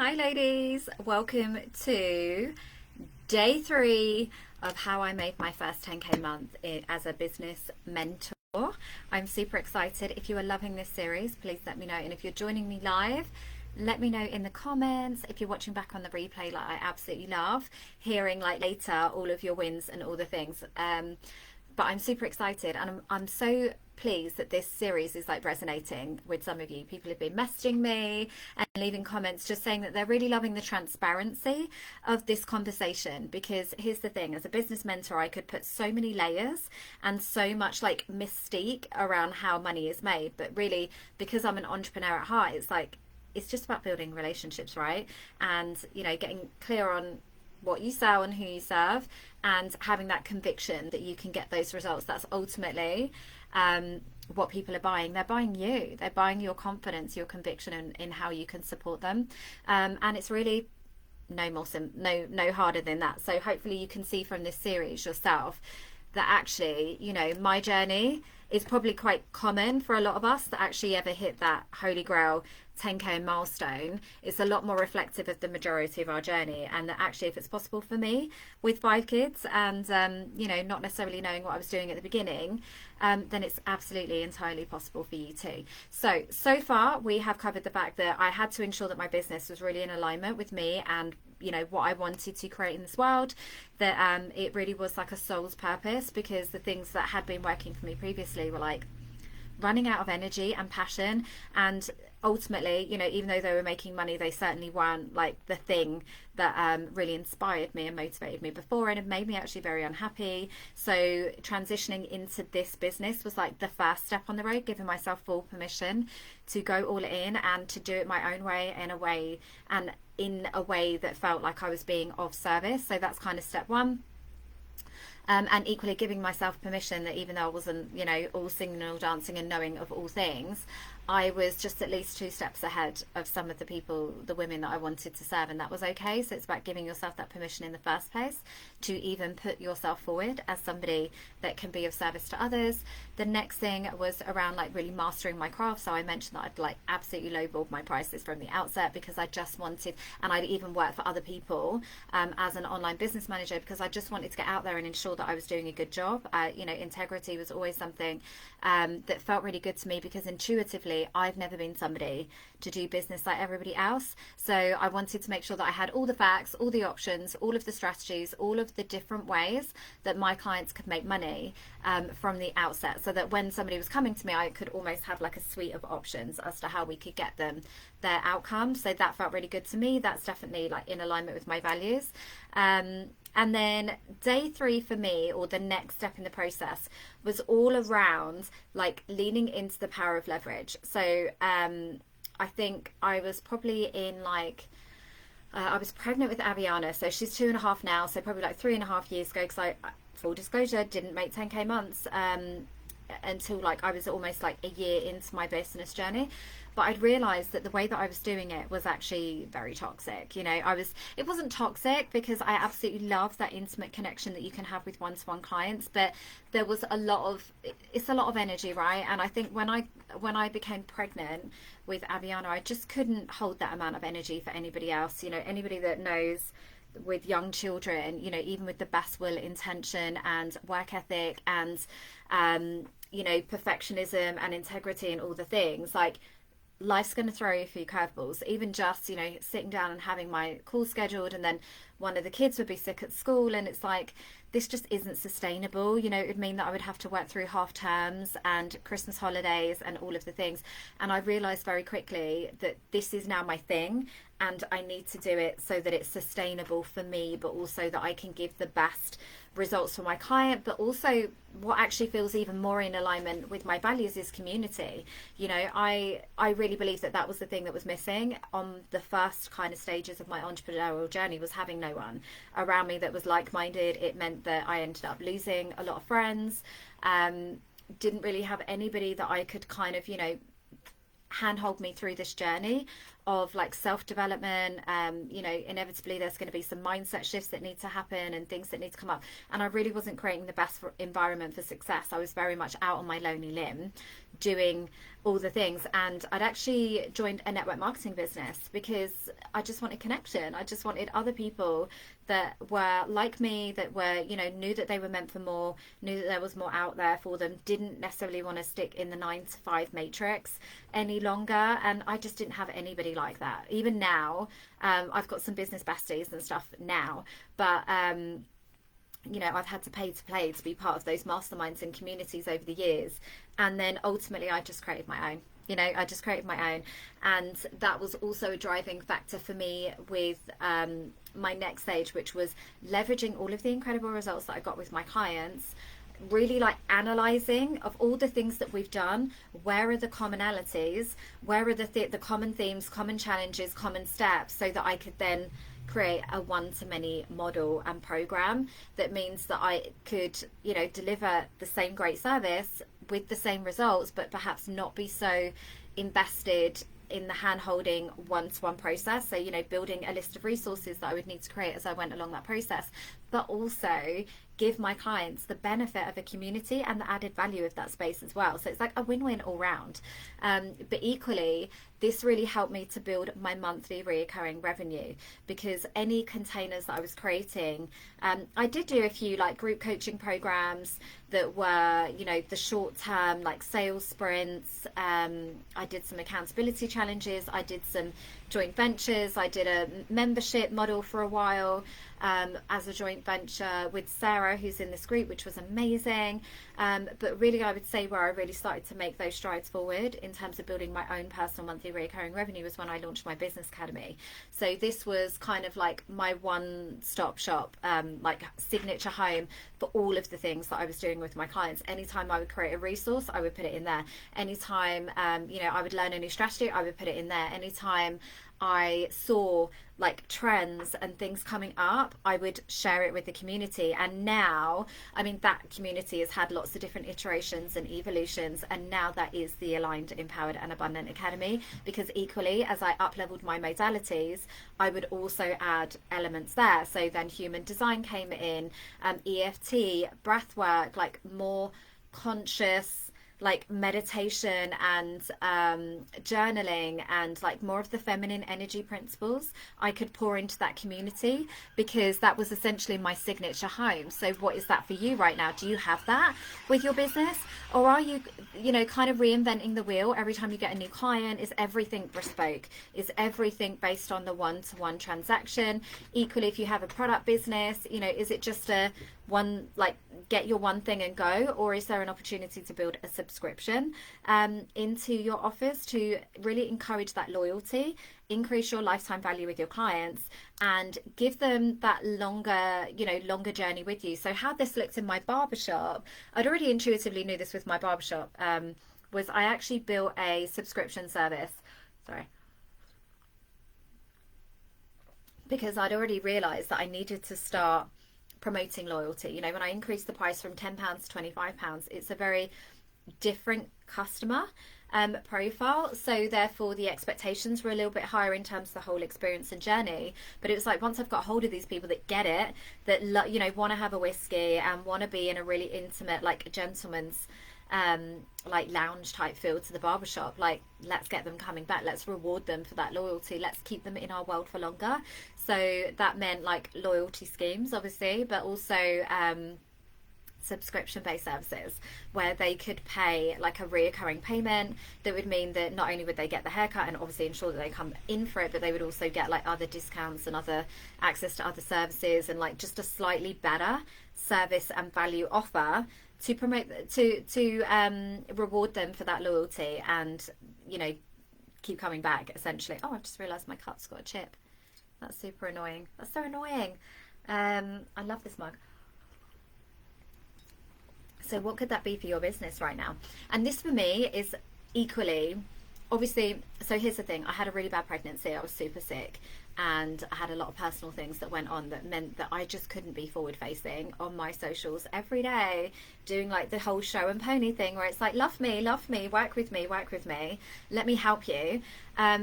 Hi ladies, welcome to day 3 of how I made my first 10k month as a business mentor. I'm super excited. If you are loving this series, please let me know, and if you're joining me live, let me know in the comments. If you're watching back on the replay, like, I absolutely love hearing like later all of your wins and all the things, but I'm super excited, and I'm so pleased that this series is like resonating with some of you. People have been messaging me and leaving comments just saying that they're really loving the transparency of this conversation, because here's the thing, as a business mentor I could put so many layers and so much like mystique around how money is made, but really because I'm an entrepreneur at heart, it's just about building relationships, right? And getting clear on what you sell and who you serve, and having that conviction that you can get those results. That's ultimately what people are buying. They're buying you. They're buying your confidence, your conviction in how you can support them. And it's really no harder than that. So hopefully you can see from this series yourself that actually, my journey is probably quite common for a lot of us that actually ever hit that holy grail 10k milestone. It's a lot more reflective of the majority of our journey, and that actually if it's possible for me with 5 kids and not necessarily knowing what I was doing at the beginning, then it's absolutely entirely possible for you too. So far we have covered the fact that I had to ensure that my business was really in alignment with me and what I wanted to create in this world, that it really was like a soul's purpose, because the things that had been working for me previously were like running out of energy and passion, and ultimately, even though they were making money, they certainly weren't like the thing that really inspired me and motivated me before, and it made me actually very unhappy. So transitioning into this business was like the first step on the road, giving myself full permission to go all in and to do it my own way, in a way that felt like I was being of service. So that's kind of step 1. And equally giving myself permission that even though I wasn't, all singing and all dancing and knowing of all things, I was just at least 2 steps ahead of some of the people, the women that I wanted to serve, and that was okay. So it's about giving yourself that permission in the first place to even put yourself forward as somebody that can be of service to others. The next thing was around like really mastering my craft. So I mentioned that I'd like absolutely lowballed my prices from the outset, because I just wanted, and I'd even worked for other people as an online business manager, because I just wanted to get out there and ensure that I was doing a good job. Integrity was always something that felt really good to me, because intuitively I've never been somebody to do business like everybody else. So I wanted to make sure that I had all the facts, all the options, all of the strategies, all of the different ways that my clients could make money from the outset, so that when somebody was coming to me, I could almost have like a suite of options as to how we could get them their outcome. So that felt really good to me. That's definitely like in alignment with my values. And then day 3 for me, or the next step in the process, was all around like leaning into the power of leverage. So I think I was probably in like, I was pregnant with Aviana. So she's 2.5 now. So probably like 3.5 years ago, because I, full disclosure, didn't make 10k months until like I was almost like a year into my business journey. But I'd realized that the way that I was doing it was actually very toxic. It wasn't toxic, because I absolutely love that intimate connection that you can have with one-to-one clients, but there was it's a lot of energy, right? And I think when I became pregnant with Aviana, I just couldn't hold that amount of energy for anybody else. Anybody that knows, with young children, even with the best will, intention and work ethic and perfectionism and integrity and all the things, like, life's going to throw you a few curveballs. Even just sitting down and having my call scheduled, and then one of the kids would be sick at school, and it's like, this just isn't sustainable. It would mean that I would have to work through half terms and Christmas holidays and all of the things. And I realized very quickly that this is now my thing, and I need to do it so that it's sustainable for me, but also that I can give the best results for my client. But also what actually feels even more in alignment with my values is community. I really believe that was the thing that was missing on the first kind of stages of my entrepreneurial journey, was having no one around me that was like-minded. It meant that I ended up losing a lot of friends, didn't really have anybody that I could kind of handhold me through this journey of like self-development. You know, inevitably there's going to be some mindset shifts that need to happen and things that need to come up. And I really wasn't creating the best environment for success. I was very much out on my lonely limb doing all the things, and I'd actually joined a network marketing business because I just wanted connection. I just wanted other people that were like me, that were, you know, knew that they were meant for more, knew that there was more out there for them, didn't necessarily want to stick in the 9-to-5 matrix any longer. And I just didn't have anybody like that. Even now, I've got some business besties and stuff now, but you know, I've had to pay to play to be part of those masterminds and communities over the years. And then ultimately I just created my own. You know, I just created my own. And that was also a driving factor for me with my next stage, which was leveraging all of the incredible results that I got with my clients, really like analyzing of all the things that we've done, where are the commonalities, where are the common themes, common challenges, common steps, so that I could then create a one-to-many model and program that means that I could, you know, deliver the same great service with the same results, but perhaps not be so invested in the hand-holding one-to-one process. So, you know, building a list of resources that I would need to create as I went along that process, but also give my clients the benefit of a community and the added value of that space as well. So it's like a win-win all round. But equally, this really helped me to build my monthly reoccurring revenue, because any containers that I was creating, I did do a few like group coaching programs that were, you know, the short term like sales sprints. I did some accountability challenges. I did some joint ventures. I did a membership model for a while as a joint venture with Sarah, who's in this group, which was amazing. But really, I would say where I really started to make those strides forward in terms of building my own personal monthly recurring revenue was when I launched my business academy. So this was kind of like my one-stop shop, like signature home for all of the things that I was doing with my clients. Anytime I would create a resource, I would put it in there. Anytime, you know, I would learn a new strategy, I would put it in there. Anytime I saw like trends and things coming up, I would share it with the community. And now, I mean, that community has had lots of different iterations and evolutions, and now that is the Aligned, Empowered and Abundant Academy, because equally as I up-leveled my modalities, I would also add elements there. So then human design came in, EFT, breath work, like more conscious like meditation and journaling, and like more of the feminine energy principles I could pour into that community, because that was essentially my signature home. So what is that for you right now? Do you have that with your business, or are you, you know, kind of reinventing the wheel every time you get a new client? Is everything bespoke? Is everything based on the one-to-one transaction? Equally, if you have a product business, you know, is it just a one, like get your one thing and go, or is there an opportunity to build a subscription into your offers to really encourage that loyalty, increase your lifetime value with your clients, and give them that longer, you know, longer journey with you? So how this looked in my barbershop, I'd already intuitively knew this with my barbershop, was I actually built a subscription service. Sorry. Because I'd already realized that I needed to start promoting loyalty. You know, when I increased the price from £10 to £25, it's a very different customer profile, so therefore the expectations were a little bit higher in terms of the whole experience and journey. But it was like, once I've got hold of these people that get it, that you know, want to have a whiskey and want to be in a really intimate, like a gentleman's like lounge type feel to the barbershop, like let's get them coming back, let's reward them for that loyalty, let's keep them in our world for longer. So that meant like loyalty schemes, obviously, but also subscription based services where they could pay like a reoccurring payment. That would mean that not only would they get the haircut and obviously ensure that they come in for it, but they would also get like other discounts and other access to other services, and like just a slightly better service and value offer to promote, to reward them for that loyalty and, you know, keep coming back essentially. Oh, I've just realized my cup's got a chip. That's super annoying. That's so annoying. I love this mug. So what could that be for your business right now? And this for me is equally, obviously, so here's the thing. I had a really bad pregnancy. I was super sick. and I had a lot of personal things that went on that meant that I just couldn't be forward facing on my socials every day, doing like the whole show and pony thing where it's like, love me, work with me, let me help you,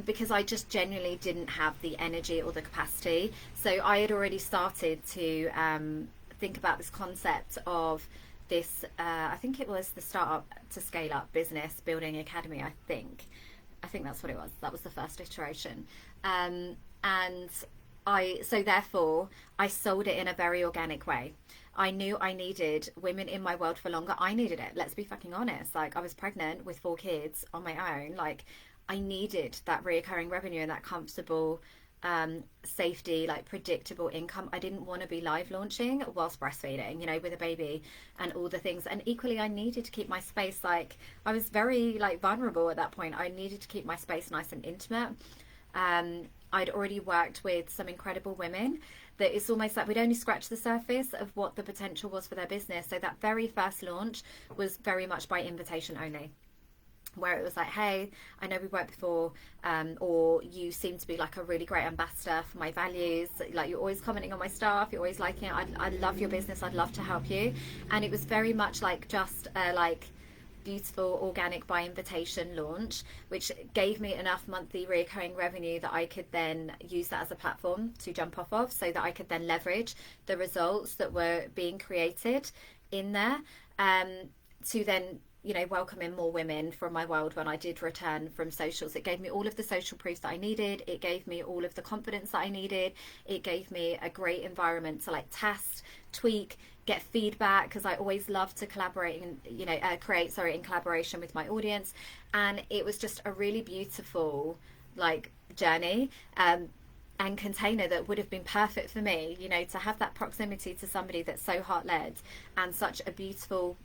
because I just genuinely didn't have the energy or the capacity. So I had already started to think about this concept of this, I think it was the Startup to Scale Up Business Building Academy, I think that's what it was. That was the first iteration. And so therefore I sold it in a very organic way. I knew I needed women in my world for longer. I needed it. Let's be fucking honest. Like, I was pregnant with 4 kids on my own. Like, I needed that reoccurring revenue and that comfortable safety, like predictable income. I didn't want to be live launching whilst breastfeeding, you know, with a baby and all the things. And equally, I needed to keep my space, like, I was very like vulnerable at that point. I needed to keep my space nice and intimate. I'd already worked with some incredible women that it's almost like we'd only scratched the surface of what the potential was for their business. So that very first launch was very much by invitation only, where it was like, hey, I know we worked before, or you seem to be like a really great ambassador for my values, like you're always commenting on my stuff, you're always liking it, I love your business, I'd love to help you. And it was very much like just like beautiful organic by invitation launch, which gave me enough monthly recurring revenue that I could then use that as a platform to jump off of, so that I could then leverage the results that were being created in there, to then, you know, welcome in more women from my world when I did return from socials. It gave me all of the social proof that I needed. It gave me all of the confidence that I needed. It gave me a great environment to like test, tweak, get feedback, because I always love to collaborate and, you know, create in collaboration with my audience. And it was just a really beautiful like journey and container that would have been perfect for me, you know, to have that proximity to somebody that's so heart-led and such a beautiful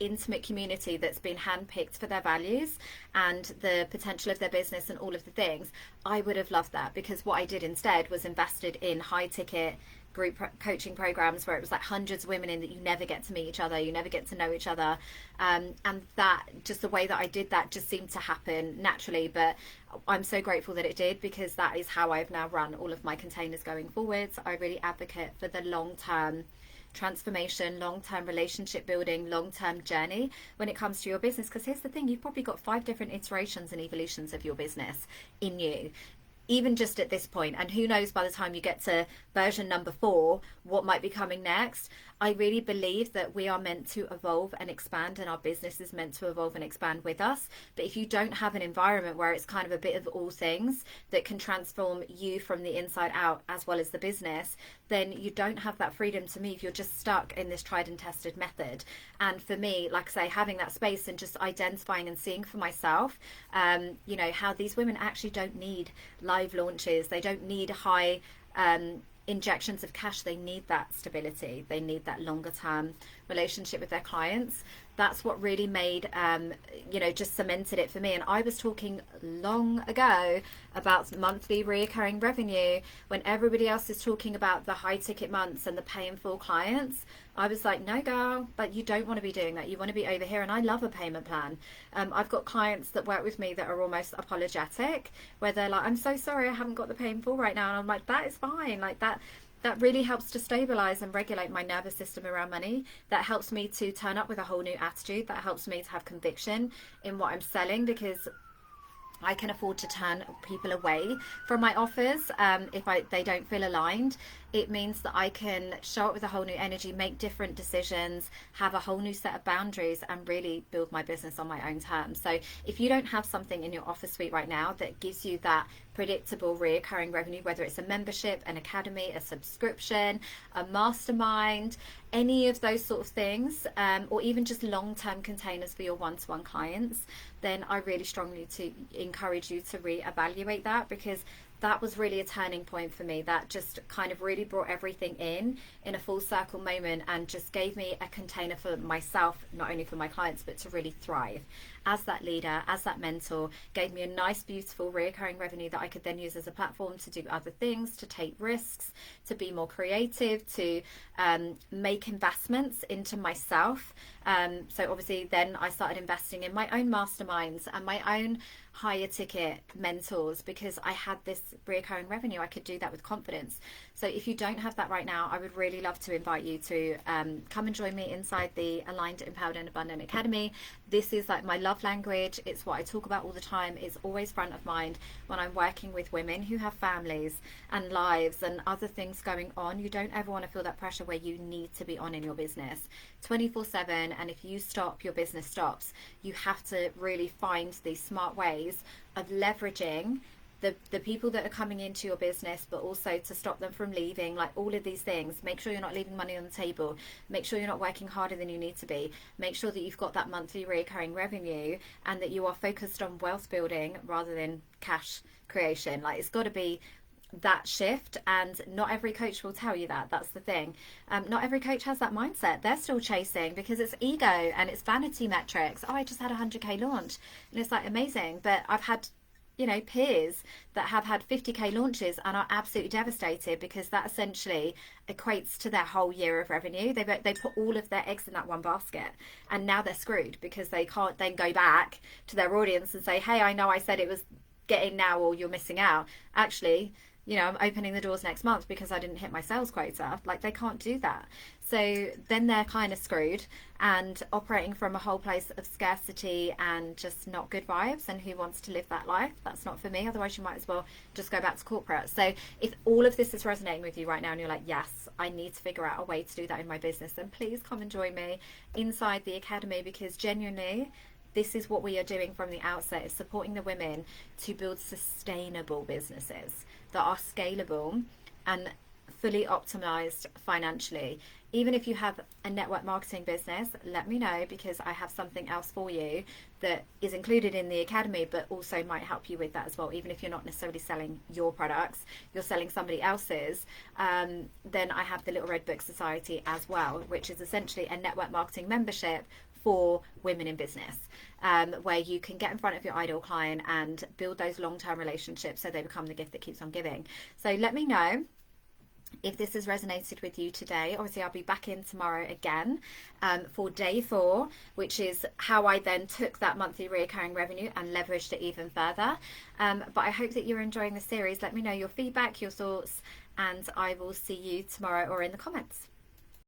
intimate community that's been handpicked for their values and the potential of their business and all of the things. I would have loved that, because what I did instead was invested in high ticket group coaching programs where it was like hundreds of women in that you never get to meet each other, you never get to know each other, and that just the way that I did that just seemed to happen naturally. But I'm so grateful that it did, because that is how I've now run all of my containers going forwards. I really advocate for the long-term transformation, long-term relationship building, long-term journey when it comes to your business. Because here's the thing, you've probably got 5 different iterations and evolutions of your business in you, even just at this point. And who knows, by the time you get to version number 4, what might be coming next. I really believe that we are meant to evolve and expand, and our business is meant to evolve and expand with us. But if you don't have an environment where it's kind of a bit of all things that can transform you from the inside out as well as the business, then you don't have that freedom to move. You're just stuck in this tried and tested method. And for me, like I say, having that space and just identifying and seeing for myself, you know, how these women actually don't need live launches. They don't need high injections of cash. They need that stability. They need that longer term relationship with their clients. That's what really made, you know, just cemented it for me. And I was talking long ago about monthly reoccurring revenue when everybody else is talking about the high ticket months and the pay in full clients. I was like, no girl, but you don't want to be doing that. You want to be over here. And I love a payment plan. I've got clients that work with me that are almost apologetic, where they're like, I'm so sorry, I haven't got the pay in full right now. And I'm like, that is fine. Like that really helps to stabilize and regulate my nervous system around money. That helps me to turn up with a whole new attitude. That helps me to have conviction in what I'm selling, because I can afford to turn people away from my offers if they don't feel aligned. It means that I can show up with a whole new energy, make different decisions, have a whole new set of boundaries, and really build my business on my own terms. So if you don't have something in your offer suite right now that gives you that predictable reoccurring revenue, whether it's a membership, an academy, a subscription, a mastermind, any of those sort of things, or even just long-term containers for your one-to-one clients, then I really strongly encourage you to reevaluate that, because that was really a turning point for me. That just kind of really brought everything in a full circle moment, and just gave me a container for myself, not only for my clients, but to really thrive as that leader, as that mentor. Gave me a nice, beautiful, reoccurring revenue that I could then use as a platform to do other things, to take risks, to be more creative, to make investments into myself. So obviously then I started investing in my own masterminds and my own higher ticket mentors because I had this recurring revenue. I could do that with confidence. So if you don't have that right now, I would really love to invite you to come and join me inside the Aligned, Empowered and Abundant Academy. This is like my love language. It's what I talk about all the time. It's always front of mind when I'm working with women who have families and lives and other things going on. You don't ever want to feel that pressure where you need to be on in your business 24/7, and if you stop, your business stops. You have to really find these smart ways of leveraging the people that are coming into your business, but also to stop them from leaving, like all of these things. Make sure you're not leaving money on the table. Make sure you're not working harder than you need to be. Make sure that you've got that monthly recurring revenue and that you are focused on wealth building rather than cash creation. Like, it's got to be that shift, and not every coach will tell you that. That's the thing. Not every coach has that mindset. They're still chasing because it's ego and it's vanity metrics. Oh, I just had a 100k launch, and it's like amazing. But I've had peers that have had 50k launches and are absolutely devastated because that essentially equates to their whole year of revenue. They put all of their eggs in that one basket, and now they're screwed because they can't then go back to their audience and say, hey, I know I said it was getting now, or you're missing out. Actually, I'm opening the doors next month because I didn't hit my sales quota. Like, they can't do that. So then they're kind of screwed and operating from a whole place of scarcity and just not good vibes. And who wants to live that life? That's not for me. Otherwise, you might as well just go back to corporate. So if all of this is resonating with you right now and you're like, yes, I need to figure out a way to do that in my business, then please come and join me inside the academy, because genuinely, this is what we are doing from the outset, is supporting the women to build sustainable businesses that are scalable and fully optimized financially. Even if you have a network marketing business, let me know, because I have something else for you that is included in the academy, but also might help you with that as well. Even if you're not necessarily selling your products, you're selling somebody else's, then I have the Little Red Book Society as well, which is essentially a network marketing membership for women in business, where you can get in front of your ideal client and build those long-term relationships so they become the gift that keeps on giving. So let me know if this has resonated with you today. Obviously, I'll be back in tomorrow again for day 4, which is how I then took that monthly recurring revenue and leveraged it even further. But I hope that you're enjoying the series. Let me know your feedback, your thoughts, and I will see you tomorrow or in the comments.